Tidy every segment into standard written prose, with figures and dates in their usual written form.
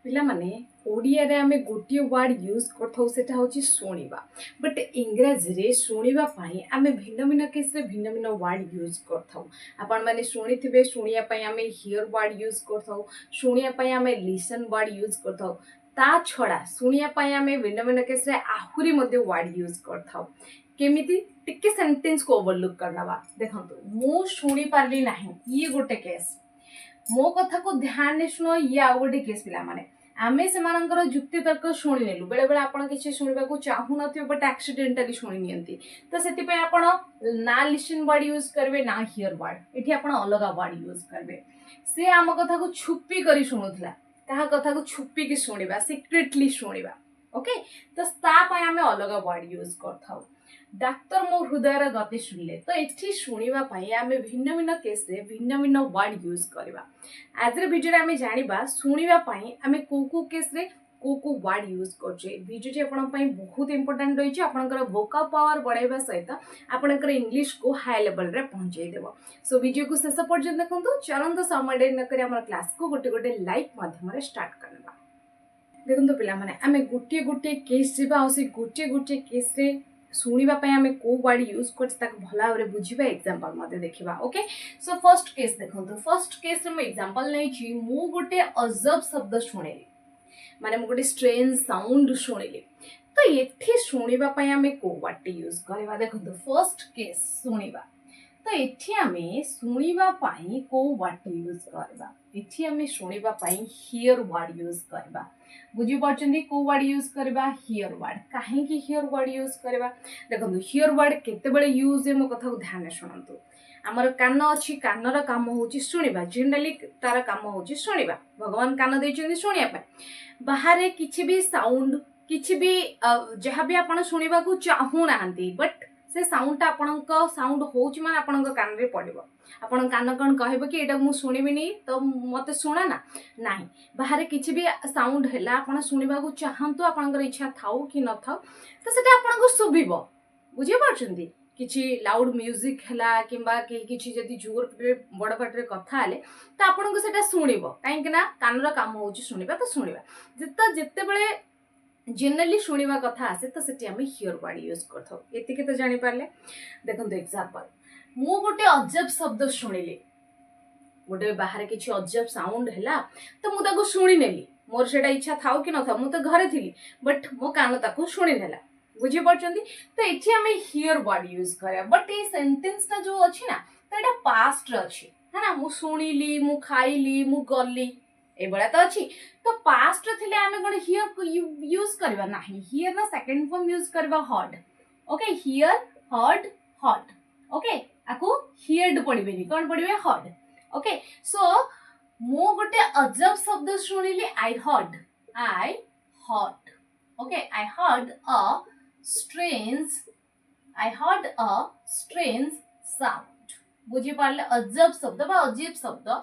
पिला माने ओडिया रे आमे गोटे वर्ड यूज करथौ सेटा होची सुनिबा बट इंग्रजी रे सुनिबा पई आमे भिन्न भिन्न केस रे भिन्न भिन्न वर्ड यूज करथौ आपण माने सुनिथिबे सुनिया पई आमे हियर वर्ड यूज करथौ सुनिया पई आमे लिसन वर्ड यूज करथौ ता छडा सुनिया पई आमे भिन्न भिन्न केस रे आहुरी मध्ये वर्ड यूज करथौ केमिति टिके सेंटेंस को ओवरलुक करनबा देखंतु मु सुनि पारली नाही ये गोटे केस मो कथा को ध्यान ने सुनो ये आ गोटे केस पिला माने आमे सेमानंकर जुक्ति तर्क शुणी नेलु बेले बेले आपण किछि शुणिबा को चाहू नथिबे बट एक्सीडेंटली शुणी नियंती तो सेति पे आपण ना लिसन वर्ड यूज करबे ना हियर वर्ड एठी आपण अलगा वर्ड यूज करबे से आम कथा को छुपी करी शुणुथला कहा कथा को छुपी की शुणिबा सीक्रेटली शुणिबा ओके तो ता पय आमे अलगा वर्ड यूज करथाउ डाक्तर मो हृदयर गति शुणिले तो एठी शुणिबा पई आमे भिन्न भिन्न केस रे भिन्न भिन्न वर्ड यूज करबा आज रे वीडियो रे आमे जानिबा शुणिबा पई आमे को केस रे को वर्ड यूज करछे वीडियो जे आपण पई बहुत इंपोर्टेंट रही आपनकर वोकैब पावर बढ़ाइबा सहित आपनकर इंग्लिश को हाई लेवल रे पहुंचाई देबो सो वीडियो को शेष पर्यंत देखंतु चलंत समय डे न करी हमर क्लास को गोटे गोटे लाइक माध्यम रे स्टार्ट करबा देखंतु पिला माने आमे गोटे गोटे केस जिबा आ से गोटे गोटे केस रे शुणिबा पई आमे को वर्ड यूज करछ ताक भला भाबरे बुझिबा एग्जांपल मध्ये देखिबा ओके सो फर्स्ट केस देखंतु फर्स्ट केस रे मैं एग्जांपल नै छी मु गोटे अजब शब्द शुणिली माने मु गोटे स्ट्रेंज साउंड शुणिली तो एठी शुणिबा पई आमे को वर्ड यूज करबा देखंतु फर्स्ट केस शुणिबा तो एठी आमे शुणिबा पई को वर्ड यूज करबा एठी आमे शुणिबा पई हियर वर्ड यूज करबा बुझी पार्छन्ती को वर्ड यूज करबा हियर वर्ड काहे कि हियर वर्ड यूज करबा देखंतु हियर वर्ड केते बेले यूज मो कथा को ध्यान सुनंतु हमर कान अछि कानर काम होची सुनिबा जनरली तार काम होची सुनिबा भगवान कान दैछन्ती सुनिया पय बाहर किछि भी साउंड किछि भी जहाँ भी आपण सुनिबा को चाहू नाहंती बट से साउंड आपणक साउंड होची मान आपणक कान रे पड़िबो आपण कान कौन कहबो कि एटा मु सुनिबिनी तो मते सुना ना नाही बाहर किछि भी साउंड हैला आपण सुनिबा को चाहंतु आपणकर इच्छा थाउ कि न थाउ तो सेटा आपणको सुबिबो बुझि पाछन्ती किछि लाउड म्यूजिक हैला किंबा किछि जदी जोर बड़ पाटरे कथा आले तो आपणको सेटा सुनिबो काहे कि ना कानर काम होची सुनिबा तो सुनिबा जत्ते बेले जनरली शुणिबा कथा आसे तो सेठी आमे हियर वर्ड यूज करथौ एतिके तो जानि पारले देखंतु एग्जांपल मु गोटे अजब शब्द शुणिली गोटे बाहर किछि अजब साउंड हैला तो मु ताको शुणी नेली मोर सेटा इच्छा थाउ कि न थाउ मु तो घरे थिली बट मो कान ताको शुणी नेला बुझि परछन्ती तो एठी आमे हियर वर्ड यूज करया बट ए सेंटेंस ना जो अछि ना तो एटा पास्ट रे अछि है ना मु शुणिली मु खाइली मु गल्ली ए बडा तो अछि तो पास्ट थिले आमे कोन हियर यूज करबा नाही हियर ना सेकंड फॉर्म यूज करबा हर्ड ओके हियर हर्ड हॉट ओके आको हियर्ड पडिबेनी कोन पडिबे हर्ड ओके सो मो गोटे अजब शब्द सुनिली I heard okay I heard a strange sound बुझी पारले अजब शब्द बा अजीब शब्द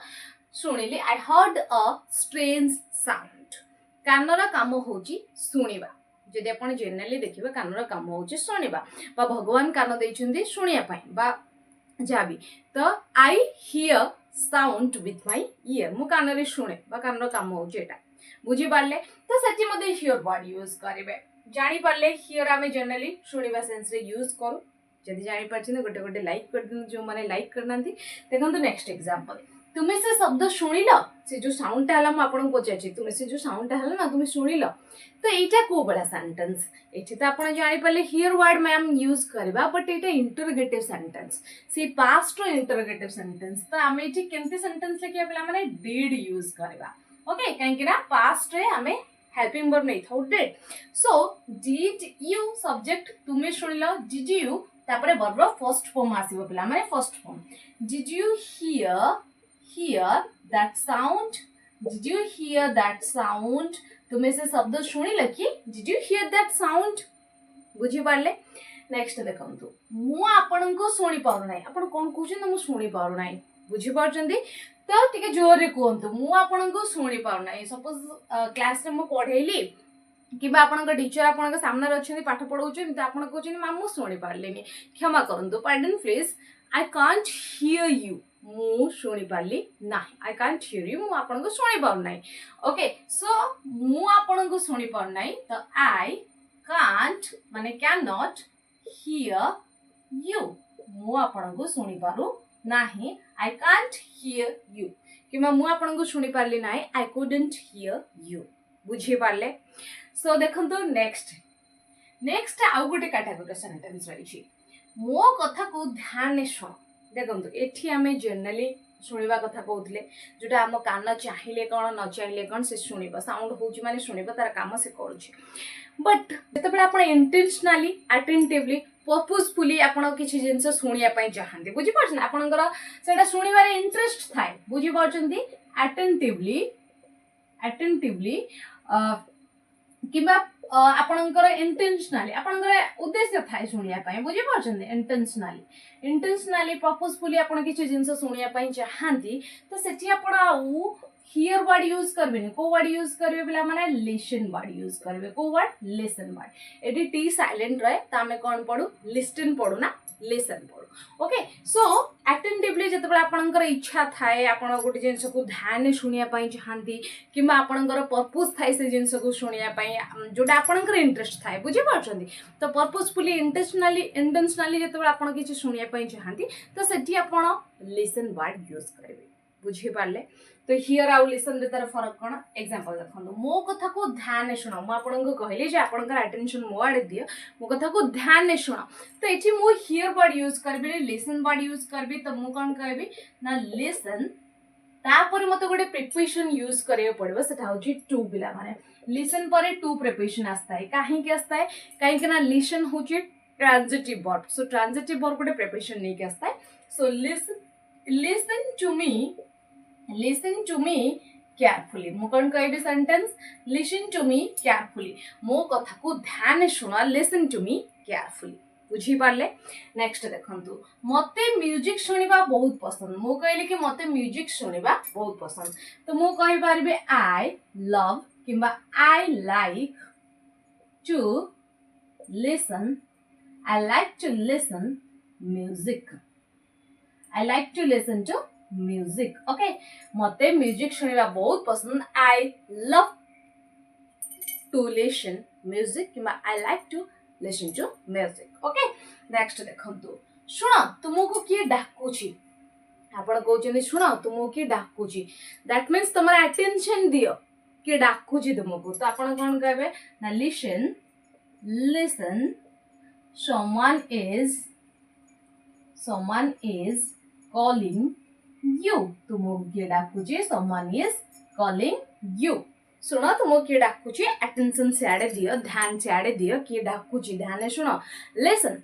शुणिली I heard a strange sound कानर काम होची सुनिबा जदि आपण जनरली देखिबा कानर काम होची सुनिबा बा भगवान कान दैछन्ती सुनिया पई बा जाबी तो I hear sound with my year मु कान रे शुणे बा कानर काम होची एटा बुझी पारले तो सच्ची मध्ये हियर वर्ड यूज करिवे जानि पारले हियर आमे जनरली शुनिबा सेंस रे यूज करू जदि जानि परछन गोटे गोटे लाइक कर दिन जो माने लाइक करनांती देखंतु नेक्स्ट एग्जांपल तुम्हें से शब्द शुणिल से जो साउंड हला आपन पचार तुम्हें से जो साउंड हला ना तुम्हें शुणिल तो यहाँ को बड़ा सेंटेंस ये तो आप जापर हियर वर्ड मैम यूज करवा बट ये इंटरोगेटिव सेंटेंस से पास्ट रो इंटरोगेटिव सेंटेंस तो आम ये केमती सेंटेंस लिखा पे मैंने डिड यूज करवा ओके कहीं पास्ट रे आम हेल्पिंग वर्ब नहीं था did so did you subject तुम्हें शुणिल डिड यू तापर वर्ब फर्स्ट फॉर्म आसीबो पिला माने first form did you hear that sound did you hear that sound तुम्हें से शब्द शुणी लखी did you hear that sound बुझी पारले नेक्स्ट देखंतु मु आपन को सुनी पारु नाही आपन कोन कहउछन मु सुनी पारु नाही बुझी पारछंती तो टिके जोर रे कहंतु मु आपन को सुनी पारु नाही सपोज क्लास रे मु पढेली किबा आपन टीचर आपन सामने अच्छे पाठ पढ़ाऊँ तो आप कहते मैम मुझे शुणी पारे क्षमा करूँ pardon please I can't hear you मु शुणी पारली नाही आई कांट हियर यू मु आपन को शुणी पार नाही ओके सो मु आपन को शुणी पार नाही तो आई कांट माने कैन नॉट हियर यू मु आपन को शुणी पारु नाही I can't hear you keema मु आपन को शुणी पारली नाही आई कुडंट हियर यू बुझी पारले सो देखंतु नेक्स्ट आउ गोटे कैटेगरी सेंटेंस रही मो कथा को ध्यान ने शुण देखो एठी आमे जनरली शुणवा कथा कहते जोटा आम कान चाहिए कौन न चाहिए कौन से शुणव साउंड हो माने शुणव तार काम से करुच्छे बट जिते आप इंटेंशनली अटेंटिवली पर्पजफुली आपड़ किसी जिनस शुणापी चाहते बुझीपार आपंकर से शुणवे इंटरेस्ट थाए बुझीपार अटेंटिवली किंबा आपणकर इंटेंशनली आपणकर उद्देश्य थाए शुणा बुझीपार इंटेंशनली पर्पजफुली आप किसी जिनस शुणापी चाहती तो सेठी आपण आउ हियर वर्ड यूज करबे को वर्ड यूज करबे पिला माने लिसन वर्ड यूज करबे को word listen word eighty T silent रहे तो आमे कोन पढू लिसन पढू ना लिसन पढू ओके सो अटेंटिवली जतबे आपनकर इच्छा थाए आपण गोटे जिंस को ध्यान शुनिया पई चाहंती किबा आपनकर पर्पस थाए से जिंस को शुनिया पई जोटा आपनकर इंटरेस्ट थाए बुझी पाछंती तो पर्पसफुली इंटेंशनली जतबे आपण किछि शुनिया पई चाहंती तो सेठी आपण लिसन वर्ड यूज करबे बुझी पारले तो हियर आउ लिसन भीतर फरक कौन एग्जांपल देखो मो कथा को ध्यान शुण मु आपको कहली जे आपनकर अटेंशन मो आड़े दियो मो कथा को ध्यान शुण तो ये मु हियर वर्ड यूज करबी लिसन वर्ड यूज करबी तो मु कौन कहबी ना लिसन तापर मते गोटे प्रिपोजिशन यूज करियो पड़बो सेटा होची टू पिला माने लिसन परे टू प्रिपोजिशन आस्ता है काहे के आस्ता है काहे के ना लिसन होची ट्रांजिटिव वर्ब सो ट्रांजिटिव वर्ब गोटे प्रिपोजिशन नै के आस्ता है सो listen to me carefully मु कौन कहबी sentence listen to me carefully मो कथा को ध्यान शुण listen to me carefully बुझी पारले नेक्स्ट देखंतु मते म्यूजिक सुनिबा बहुत पसंद मु कहली कि मते म्यूजिक सुनिबा बहुत पसंद तो मु कहि पारबे आई लव किंबा I like to listen I like to listen music I like to listen to music okay मते म्यूजिक सुनिबा बहुत पसंद I love to listen music किंबा I like to listen to music okay next देखंतु सुनो तुमको किए डाकुची आपण कहउछन सुनो तुमको किए डाकुची दैट मींस तमरा अटेंशन दियो किए डाकुची तुमको तो आपण कोन कहबे ना listen someone is calling you तुमको किए डाकुची someone is calling you सुनो तुमको किए डाकुची अटेंशन से आड़े दियो ध्यान से आड़े दियो किए डाकुची ध्यान सुनो listen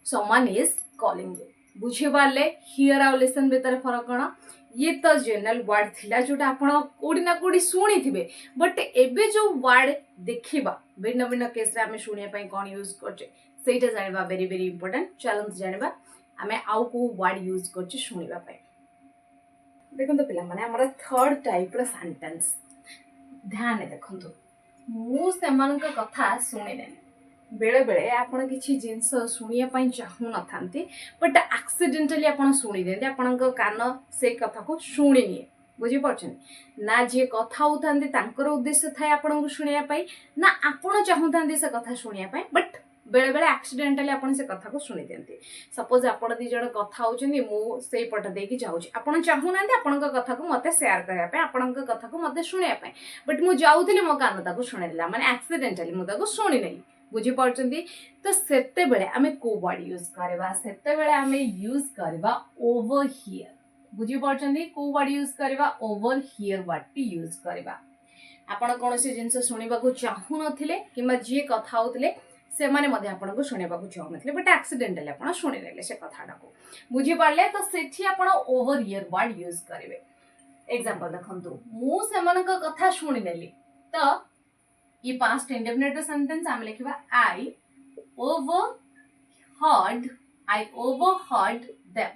someone is calling you बुझे पारले हियर आउ लिसन भीतर फरक कौन ये तो जनरल वर्ड थिला जोटा आपण कोडी ना कोडी सुनी थिबे बट एबे जो वर्ड देखिबा भिन्न भिन्न केस रे हमें सुनिया पई कोन यूज करछे सेटा जानिबा वेरी वेरी इंपोर्टेंट चैलेंज जानिबा हमें आउ को वर्ड यूज करछे सुनिबा पई देखो तो पिला माने हमरा थर्ड टाइप रो सेंटेंस ध्यान देखंतु मु सेमानक कथा सुने नै बेले बेले आपण किछि जिंस सुनिया पई चाहू न थांती बट एक्सीडेंटली आपण सुनी देते आपणक कान से कथा को सुनी निए बुझी परछन ना जे कथा होतांती तांकर उद्देश्य थाए आपण को सुनिया पई ना आपण चाहूतांती से कथा सुनिया पई बट बेले बेले एक्सीडेंटली आपण से कथा को सुनी देते सपोज आपण दी जण कथा होचंदी मु सेई पट देकी जाउची आपण चाहू नांती आपणक कथा को मते शेयर करया पई आपणक कथा को मते सुनिया पई बट मु जाउथली मो कान ताको सुनेला माने एक्सीडेंटली मु ताको सुनी नै बुझी पार्चंती तो सेते बेले हमें को वर्ड यूज करबा सेते बेले हमें यूज करबा ओवर हियर बुझी पार्चंती को वर्ड यूज करबा ओवर हियर वर्ड यूज करबा आपण कोनोसी जिंस सुनिबा को चाहू नथिले किबा जे कथा होतले से माने मध्ये आपण को सुनिबा को चाहू नथिले बट एक्सीडेंटली आपण सुनि लेले से कथाटा को बुझी पारले तो सेठी आपण ओवर हियर वर्ड यूज करबे एग्जांपल देखंतु मु सेमानक कथा सुनि लेली तो ये पास्ट इंडेफिनिट सेंटेंस आम लिखा आई ओवरहर्ड देम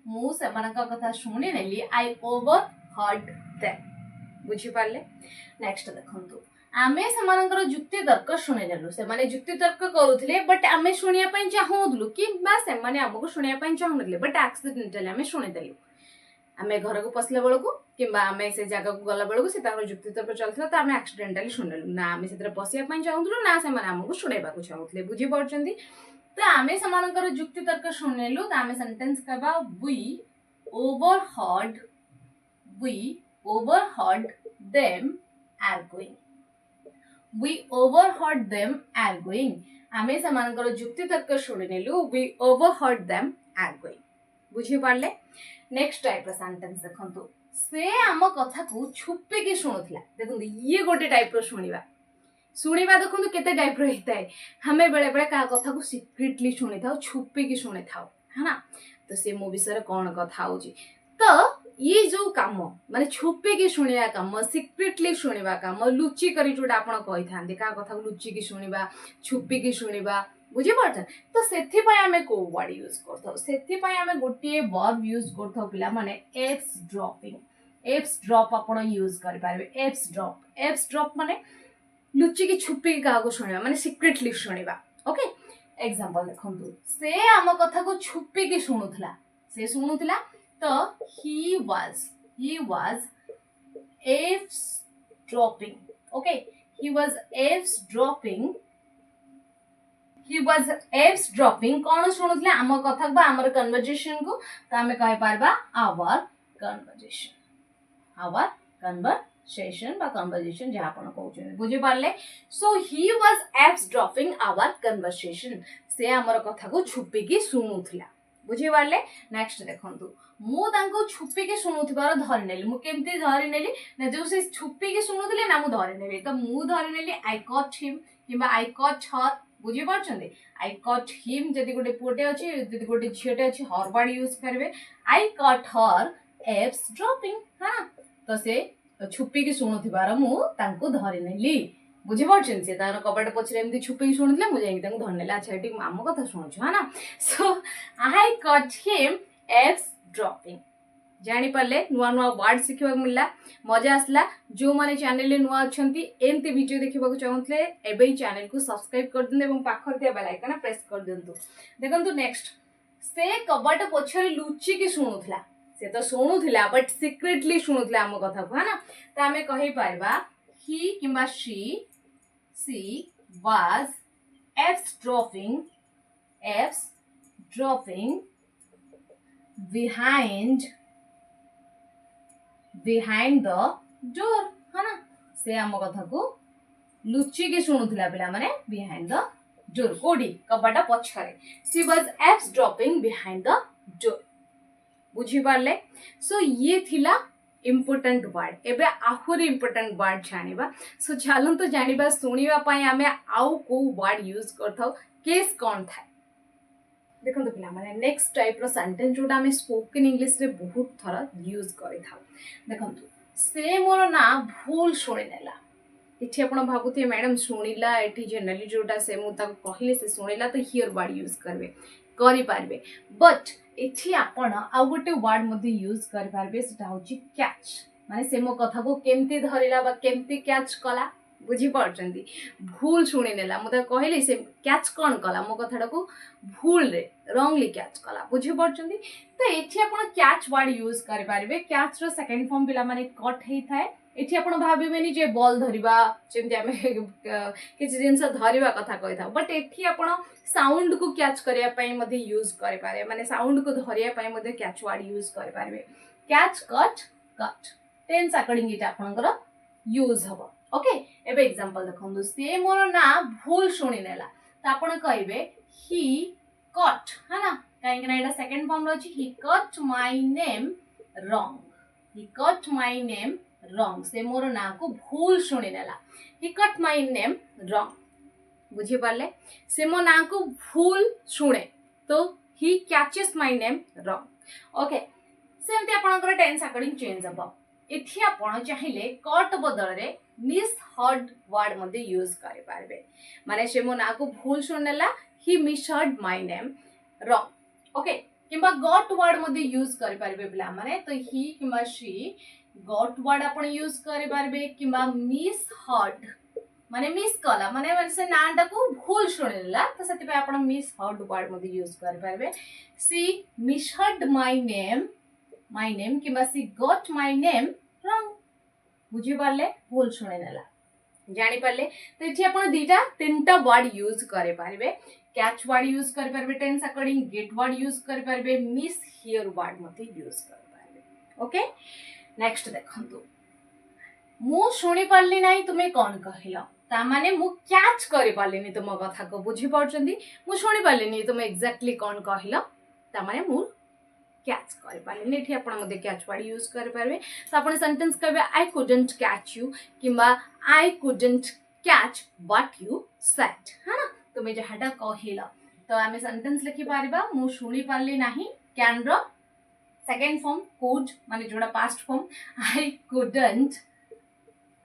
मु सेमानक कथा शुणी नेली आई ओवरहर्ड देम बुझी पारले नेक्स्ट देखंतु आमे सेमानकर जुक्ति तर्क शुणिदेलु से जुक्ति तर्क करुले बट आमे शुणिया चाहूलु कि सेमाने आमको शुणिया चाहून बट एक्सीडेंटली आमे शुणिदेलु आमे घर को पसला बेलू कि आमे से जगह को गला बेलू से जुक्ति तर्क चलता तो आमे एक्सीडेंटली शुणिलु ना आमे से पशिया चाहूलु ना से आमको शुणेबा चाहूले बुझी पार्छंती तो आमे सेमानकर जुक्ति तर्क शुणिलु तो आमे सेंटेंस कहबा we overheard them arguing we overheard them arguing आमे सेमानकर जुक्ति तर्क शुणिनेलु we overheard them arguing बुझी पारले नेक्स्ट टाइप रो सेंटेंस देखंतु से आम कथा को छुपे के शुणुथला देखंतु ये गोटे टाइप रो शुणिबा देखंतु केते टाइप रो हेताय हमें बेले बेले का कथा को सीक्रेटली शुणी थाओ छुपे के शुणी थाओ है ना तो से मो विषय कोन कथा होची तो ये जो काम माने छुपे के शुणिया काम सीक्रेटली शुणिबा काम लुचि करी जोटा आपण कहि थांदे का कथा को लुचि के शुणिबा छुपे के शुणिबा बुझी पारछन तो सेथि पय हमें को वर्ड यूज करथौ सेथि पय हमें गोटे वर्ब यूज करथौ पिला माने एप्स ड्रॉप आपण यूज कर पारबे एप्स ड्रॉप माने लुचि की छुपी के का को शुणिबा माने सीक्रेटली शुणिबा ओके एग्जांपल देखंतु से हम कथा को छुपी के शुणुथला से शुणुथला तो he was eavesdropping okay he was eavesdropping कौन शुणुथले आम कथा बा हमर कन्वर्सेशन को तो हमें कहि पारबा our conversation बा कन्वर्सेशन जे आपण कहउछन बुझि पारले सो he was eavesdropping our conversation से हमर कथा को छुपी के शुणुथला बुझि पारले नेक्स्ट देखंतु मु तांको छुपी के शुणुथिबार धरि नेली मु केमती धरि नेली ना जो से छुपी के शुणुथले ना मु धरि नेली तो मु धरि नेली आई कॉट हिम किबा आई कॉट हर बुझी पारछंदी आई कॉट हिम जदी गोटे पुटे अछि जदी गोटे झियोटे अछि हर वर्ड यूज करबे आई कॉट हर एप्स ड्रॉपिंग हां तो से छुपी के शुणुथिबार मु तांको धरि नेली बुझी पारछन से तार कपट पछरे एमती छुपी के शुणुथले मु जाई तांको धरि नेला अच्छा एटी मामो कथा शुणुछु हां ना so I caught him eavesdropping जानी पाले नुआ नुआ वर्ड सिखिबा मिलला मजा आसला जो माने चैनल नुआ अछंती एंती वीडियो देखिबा चाहूतले एबे ही चैनल को सब्सक्राइब कर दिने एवं पाखर दिया बेल आइकन प्रेस कर दियंतु देखंतु नेक्स्ट से कबाट पछरे लुचि के शुणुथला से तो शुणुथला बट सीक्रेटली शुणुथला हम कथा को है ना त हमें कहि पारबा ही किबा she was eavesdropping behind the door है ना से हम कथा को लुचि के शुणुथला पिला माने behind the door कोडी कबाटा पछरे she was eavesdropping behind the door बुझी पारले सो ये थिला इम्पोर्टेंट वर्ड एबे आहुरी इम्पोर्टेंट वर्ड जानिबा सो चलन तो जानिबा सुनिबा पई हमें आउ को वर्ड यूज करथौ केस कोन था देखो तो पिला माने नेक्स्ट टाइप रो सेंटेंस जोटा हमें स्पोकन इंग्लिश रे बहुत थरा यूज करि था देखो से मोर ना भूल शुणी नेला इठी आपण भाबुते मैडम शुणिला एठी जनरली जोटा से मु ता कहले से शुणिला तो हियर वर्ड यूज करबे करि पारबे बट एठी आपण आ गोटे वर्ड मध्ये यूज करि पारबे सेटा होची कैच माने से मो कथा को केमती धरिला बा केमती कैच कला बुझी पारछंती भूल शुणी नेला मते कहले से कैच कोन कला मो कथाटा को भूल रे रॉन्गली कैच कला बुझी पारछंती तो एठी आपण कैच वर्ड यूज करि पारबे कैच रो सेकंड फॉर्म पिला माने कट हेई थाए एठी आपण भाबिबेनी जे बॉल धरिबा जेमति हमें किछि जिंस धरिबा कथा कहि था बट एठी आपण साउंड को कैच करिया पई मध्ये यूज करि पारे माने साउंड को धरिया पई मध्ये कैच वर्ड यूज करि पारबे कैच कट टेंस अकॉर्डिंग इटा आपनकर यूज हबो ओके एबे एग्जांपल देखंदु से मोर ना भूल शुणी नेला त आपण कहबे ही कट है ना काहे कि एटा सेकंड फॉर्म रो छी ही कट माय नेम रॉन्ग से मोर ना को भूल शुणी नेला ही कट माय नेम रॉन्ग बुझी पारले से मो ना को भूल शुणे तो he catches my name wrong okay सेमती आपनकर टेंस अकॉर्डिंग चेंज हबो एठी आपण चाहिले कट बदल रे मिस हर्ड वर्ड मध्ये यूज करि पारबे माने से मो ना को भूल शुणनेला ही misheard my name wrong okay किबा गॉट वर्ड मध्ये यूज करि पारबे बिला माने तो ही किबा शी गॉट वर्ड आपण यूज करि पारबे किबा मिस हर्ड माने मिस कला माने से नाटा को भूल शुणिला तो से आप मिस हर्ड वर्ड मते यूज कर पारबे सी मिसहर्ड माय नेम कि सी गॉट माय नेम रॉन्ग बुझी पारले भूल शुणी नेला जानी पारले तो एठी आपण दीटा तीनटा वर्ड यूज करे पारबे कैच वर्ड यूज करे पारबे tense according get word use करे पारबे मिस हियर वर्ड मते यूज करे पारबे ओके नेक्स्ट देखंतु मु शुणी पारली नाही तुमे कोन कहिला ता माने मु कैच करि पारलिनी तुम कथा को बुझी पारछंदी मु शुणी पारलिनी तुम एग्जैक्टली कोन कहिला ता माने मु कैच करि पारलिनी एठी आपण मते कैच वर्ड यूज करि पारबे तो आपण सेंटेंस कहबे आई कुडंट कैच यू किबा I couldn't catch what you said है ना तुमे जहाटा कहिला तो आमे सेंटेंस लिखि पारिबा मु शुणी पारली नाही कैन रो सेकंड फॉर्म कुड माने जोड़ा past form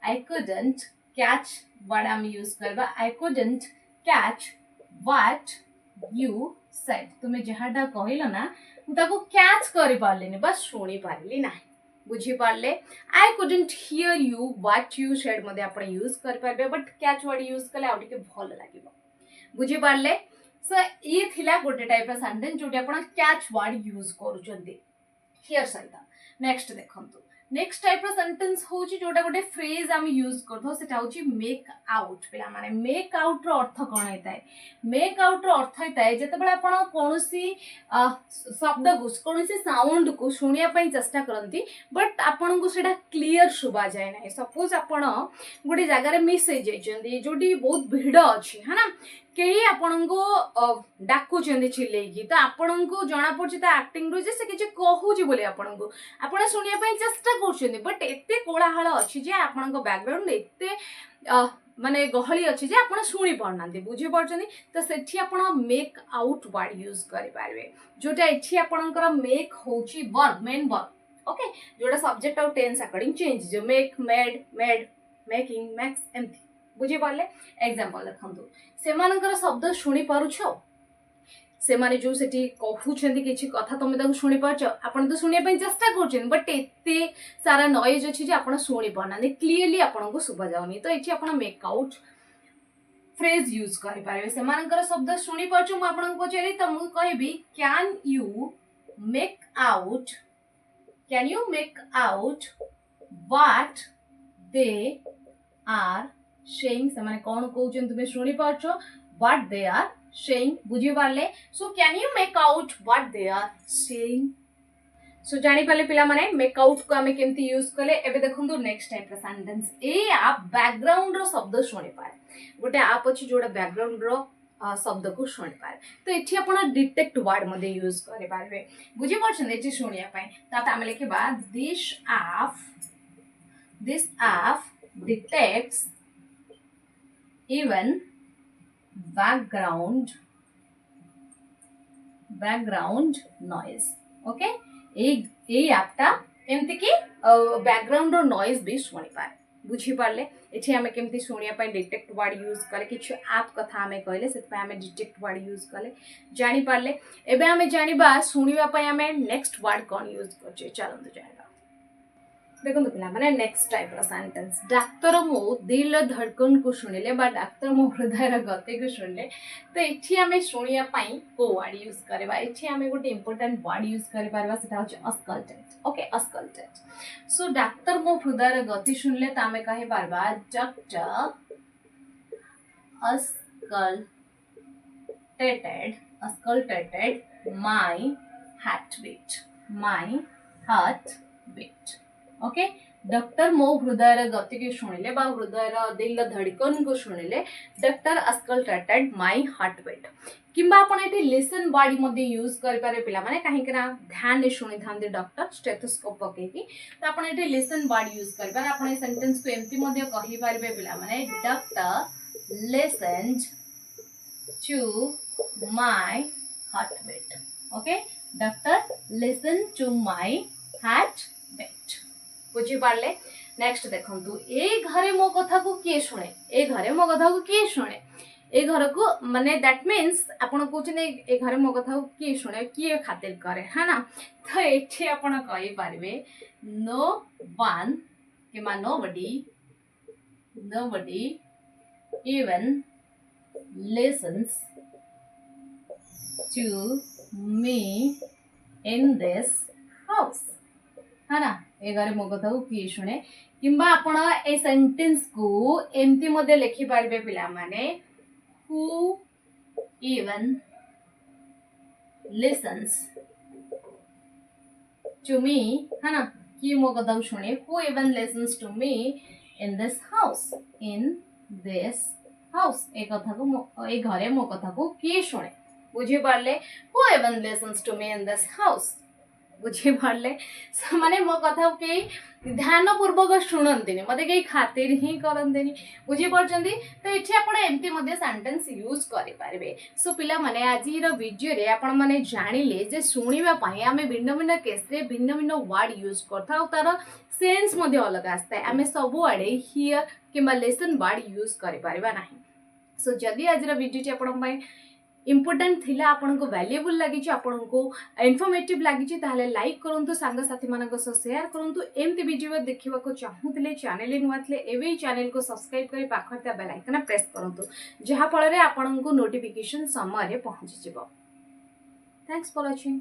I couldn't catch what I'm use करबा I couldn't catch what you said तुमे जहाटा कहिलो ना मु ताको कैच करि पारलिनी बस शुणी पारली नाही बुझी Parle I couldn't hear you what you said मध्ये आपण यूज कर पारबे बट कैच वर्ड यूज कले आ टिके भल लागिबो बुझी पारले सो ये थिला गोटे टाइप ऑफ सेंटेंस जोटी आपण कैच वर्ड यूज करूचंदी हियर सहित नेक्स्ट देखंतु नेक्स्ट टाइप ऑफ सेंटेंस होची जोटा गोटे फ्रेज हम यूज करथो सेटा होची मेक आउट पिला माने मेक आउट रो अर्थ कोन हेताय मेक आउट रो अर्थ हेताय जते बेला आपण कोनोसी शब्द को कोनोसी साउंड को सुनिया पई चेष्टा करंती बट आपण को सेटा क्लियर सुबा जाय नै सपोज आपण गोटे जगह रे मिस हे जायचंदी जोटी बहुत भीड़ अछि है ना कई आपण को डाकुचंदी चिल्लेकी तो आपण को जना पड़छि ता एक्टिंग रो जे से किछ कहूची बोले आपण को आपण सुनिया पई चेष्टा करछंदी बट एते कोलाहल अछि जे आपण को बैकग्राउंड एते माने गहली अछि जे आपण सुनी पड़नांती बुझी पड़छंदी तो सेठी आपण मेक आउट वर्ड यूज करि पारबे जोटा एठी आपणकर मेक होची वर्ब मेन वर्ब ओके जोटा सब्जेक्ट और टेंस अकॉर्डिंग चेंज जो make made made making makes एमथी बुझी पारले एग्जांपल देखंतु सेमानकर शब्द शुणी पारुछ से माने जो सेठी कहूछंदी किछि कथा तमे ताको शुणी पारछ आपण तो सुनिया पई चेष्टा करछन बट एते सारा नॉइज अछि जे आपण शुणी पाना ने क्लियरली आपण को सुबा जाउनी तो एठी आपण मेक आउट फ्रेज यूज करि पारे सेमानकर शब्द शुणी पारछ मु आपण को पचारि त मु कहबी can you make out what they are saying से माने कौन कहउछन तुमे शुणी पारछो what they are saying बुझी Parle so can you make out what they are saying so जानी पाले पिला माने make out को हमें केमती यूज कले एबे देखंतु नेक्स्ट टाइप रा सेंटेंस ए आप बैकग्राउंड रो शब्द शुणी पारे गोटे आप अछि जोडा बैकग्राउंड रो शब्द को शुणी पारे तो एठी आपण डिटेक्ट वर्ड मध्ये यूज करे पारबे बुझी परछन एठी शुणिया पई ता हम लिखबा this app detects even background noise okay ए आपटा एमती कि बैकग्राउंड रो नॉइज भी सुनी पारे बुझी पारले एठी हमें केमती सुनिया पई डिटेक्ट वर्ड यूज करे किछ ऐप कथा हमें कहले सेत पई हमें डिटेक्ट वर्ड यूज कले जानि पारले एबे हमें जानिबा सुनिबा पई हमें नेक्स्ट वर्ड कोन यूज करछे चलंतु जानिबा देखो पिला माने नेक्स्ट टाइप रो सेंटेंस डाक्टर मो दिल धड़कन को सुनिले बा डाक्टर मो हृदय गति को सुनिले तो एठी हमें सुनिया पई को वर्ड यूज करबा एठी हमें गोटे इंपोर्टेंट वर्ड यूज करि पारबा सेटा होचे अस्कल्टेड ओके अस्कल्टेड सो डाक्टर मो हृदय गति सुनिले त हमें कहि पारबा doctor auscultated my heart beat okay doctor मो हृदय गति के शुणिले बा हृदय दिल धड़कन को शुणिले doctor auscultated my heart beat किंबा आपण एटी लिसन वर्ड मध्ये यूज कर पारे पिला माने काहे करा ध्यान ने शुनि थांदे डॉक्टर स्टेथोस्कोप पके की तो आपण एटी लिसन वर्ड यूज कर पारे आपण ए सेंटेंस को एम्ति मध्ये कहि पारबे पिला माने doctor listened to my heart beat okay doctor listen to my heart beat बुझी पारले नेक्स्ट देखंतु ए घरे मो कथा को किए शुणे ए घरे मो कथा को किए शुणे ए घर को माने दैट मीन्स आपण कहउछन ए घरे मो कथा को किए शुणे किए खातिर करे है ना तो एठी आपण कहि पारबे नो वन किमा nobody even listens to me in this house है ना ए घरे मो कथा को किए शुणे किंबा आपण ए सेंटेंस को एमती मध्ये लिखि पारबे पिला माने who even listens to me है ना कि मो कथा को शुणे who even listens to me in this house ए कथा को ए घरे मो कथा को किए शुणे बुझी Parle who even listens to me in this house बुझी पारले माने मो कथा के ध्यान पूर्वक शुणंती मत कहीं खातिर ही करंती बुझी पार्टी तो ये आप एमती सेंटेंस यूज करें सो पिला माने आज वीडियो रे आपण माने जानिले जे शुणवाई आम भिन्न भिन्न केस्रे भिन्न भिन्न वर्ड यूज करता तार सेन्स अलग आसता है आम सब आड़े हियर कि लेसन वर्ड यूज करें सो जदि आज वीडियो आपण इम्पोर्टेंट थिला आपन को वैल्यूएबल लगी आपन को इन्फॉर्मेटिव लगी ताहले लाइक करंतु सांग साथी मानक सह शेयर करंतु एमती वीडियो देखिबा को चाहूतले चैनल नुआ थिले एवे चैनल को सब्सक्राइब करी पाखरता बेल आइकन प्रेस करंतु जहा फल रे आपन को नोटिफिकेशन समय रे पहुंची जिवो। Thanks for watching.